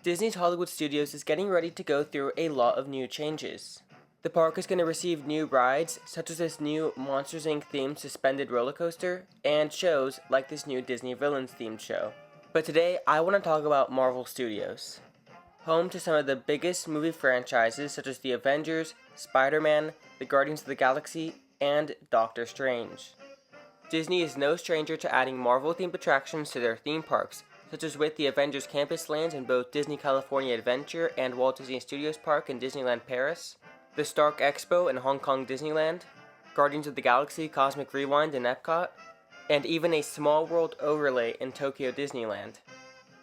Disney's Hollywood Studios is getting ready to go through a lot of new changes. The park is going to receive new rides, such as this new Monsters Inc. themed suspended roller coaster, and shows like this new Disney Villains themed show. But today, I want to talk about Marvel Studios, home to some of the biggest movie franchises such as the Avengers, Spider-Man, the Guardians of the Galaxy, and Doctor Strange. Disney is no stranger to adding Marvel-themed attractions to their theme parks, such as with the Avengers Campus Lands in both Disney California Adventure and Walt Disney Studios Park in Disneyland Paris, the Stark Expo in Hong Kong Disneyland, Guardians of the Galaxy Cosmic Rewind in Epcot, and even a Small World overlay in Tokyo Disneyland.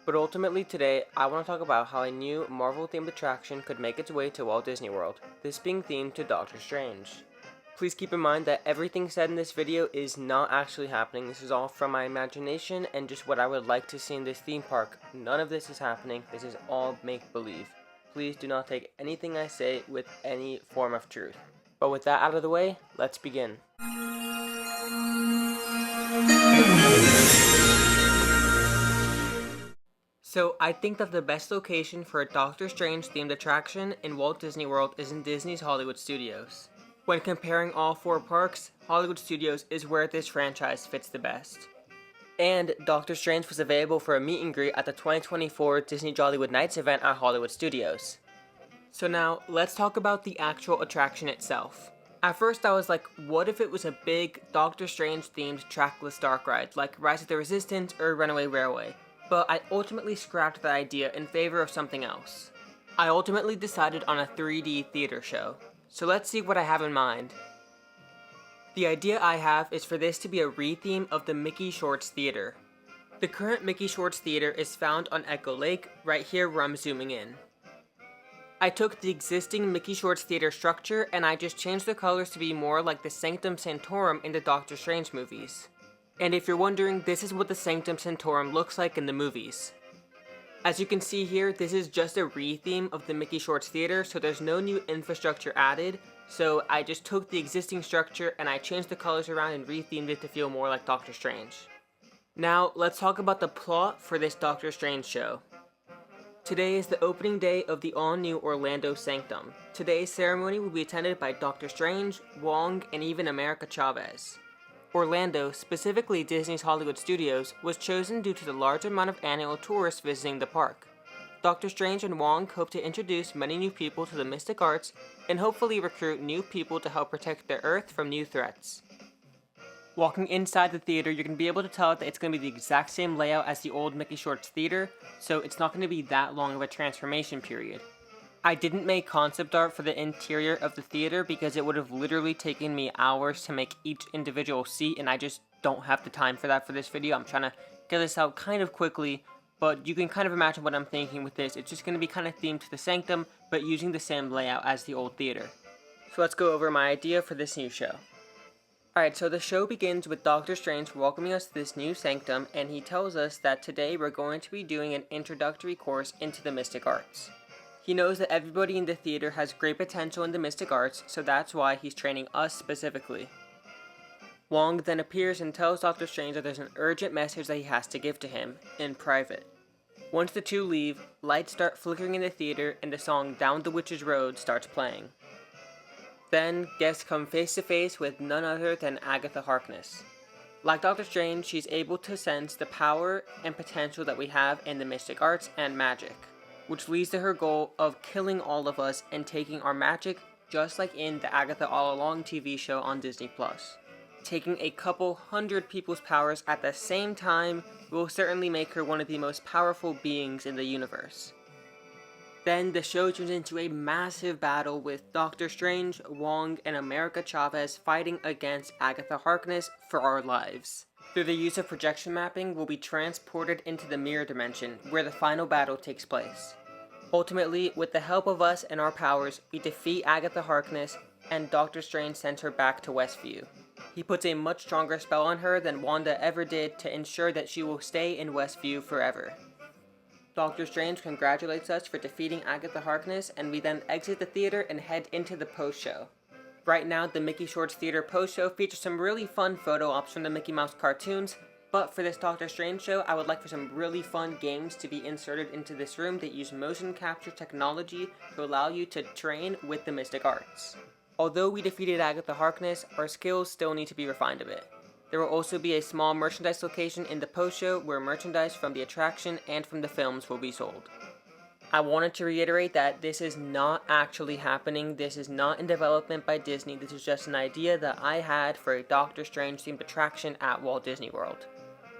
But ultimately today, I want to talk about how a new Marvel-themed attraction could make its way to Walt Disney World, this being themed to Doctor Strange. Please keep in mind that everything said in this video is not actually happening. This is all from my imagination and just what I would like to see in this theme park. None of this is happening. This is all make-believe. Please do not take anything I say with any form of truth. But with that out of the way, let's begin. So I think that the best location for a Doctor Strange themed attraction in Walt Disney World is in Disney's Hollywood Studios. When comparing all four parks, Hollywood Studios is where this franchise fits the best. And Doctor Strange was available for a meet and greet at the 2024 Disney Jollywood Nights event at Hollywood Studios. So now, let's talk about the actual attraction itself. At first I was like, what if it was a big Doctor Strange themed trackless dark ride, like Rise of the Resistance or Runaway Railway? But I ultimately scrapped that idea in favor of something else. I ultimately decided on a 3D theater show. So let's see what I have in mind. The idea I have is for this to be a re-theme of the Mickey Shorts Theater. The current Mickey Shorts Theater is found on Echo Lake, right here where I'm zooming in. I took the existing Mickey Shorts Theater structure and I just changed the colors to be more like the Sanctum Sanctorum in the Doctor Strange movies. And if you're wondering, this is what the Sanctum Sanctorum looks like in the movies. As you can see here, this is just a re-theme of the Mickey Shorts Theater, so there's no new infrastructure added, so I just took the existing structure and I changed the colors around and re-themed it to feel more like Doctor Strange. Now, let's talk about the plot for this Doctor Strange show. Today is the opening day of the all-new Orlando Sanctum. Today's ceremony will be attended by Doctor Strange, Wong, and even America Chavez. Orlando, specifically Disney's Hollywood Studios, was chosen due to the large amount of annual tourists visiting the park. Doctor Strange and Wong hope to introduce many new people to the mystic arts and hopefully recruit new people to help protect the Earth from new threats. Walking inside the theater, you're going to be able to tell that it's going to be the exact same layout as the old Mickey Shorts Theater, so it's not going to be that long of a transformation period. I didn't make concept art for the interior of the theater because it would have literally taken me hours to make each individual seat, and I just don't have the time for that for this video. I'm trying to get this out kind of quickly, but you can kind of imagine what I'm thinking with this. It's just going to be kind of themed to the Sanctum, but using the same layout as the old theater. So let's go over my idea for this new show. Alright, so the show begins with Doctor Strange welcoming us to this new Sanctum, and he tells us that today we're going to be doing an introductory course into the mystic arts. He knows that everybody in the theater has great potential in the mystic arts, so that's why he's training us specifically. Wong then appears and tells Doctor Strange that there's an urgent message that he has to give to him, in private. Once the two leave, lights start flickering in the theater and the song Down the Witch's Road starts playing. Then, guests come face to face with none other than Agatha Harkness. Like Doctor Strange, she's able to sense the power and potential that we have in the mystic arts and magic, which leads to her goal of killing all of us and taking our magic, just like in the Agatha All Along TV show on Disney+. Taking a couple hundred people's powers at the same time will certainly make her one of the most powerful beings in the universe. Then the show turns into a massive battle with Doctor Strange, Wong, and America Chavez fighting against Agatha Harkness for our lives. Through the use of projection mapping, we'll be transported into the mirror dimension, where the final battle takes place. Ultimately, with the help of us and our powers, we defeat Agatha Harkness, and Doctor Strange sends her back to Westview. He puts a much stronger spell on her than Wanda ever did to ensure that she will stay in Westview forever. Doctor Strange congratulates us for defeating Agatha Harkness, and we then exit the theater and head into the post-show. Right now, the Mickey Shorts Theater post-show features some really fun photo ops from the Mickey Mouse cartoons, But for this Doctor Strange show, I would like for some really fun games to be inserted into this room that use motion capture technology to allow you to train with the mystic arts. Although we defeated Agatha Harkness, our skills still need to be refined a bit. There will also be a small merchandise location in the post-show where merchandise from the attraction and from the films will be sold. I wanted to reiterate that this is not actually happening. This is not in development by Disney. This is just an idea that I had for a Doctor Strange themed attraction at Walt Disney World.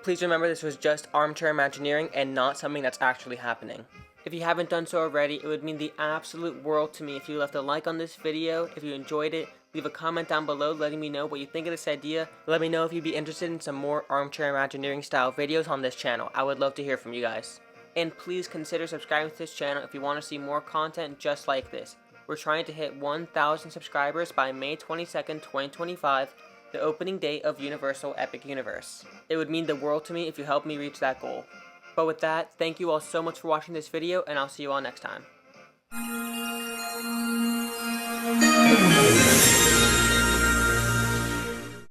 Please remember this was just armchair Imagineering and not something that's actually happening. If you haven't done so already, it would mean the absolute world to me if you left a like on this video. If you enjoyed it, leave a comment down below letting me know what you think of this idea. Let me know if you'd be interested in some more armchair Imagineering style videos on this channel. I would love to hear from you guys. And please consider subscribing to this channel if you want to see more content just like this. We're trying to hit 1,000 subscribers by May 22nd, 2025, the opening date of Universal Epic Universe. It would mean the world to me if you help me reach that goal. But with that, thank you all so much for watching this video, and I'll see you all next time.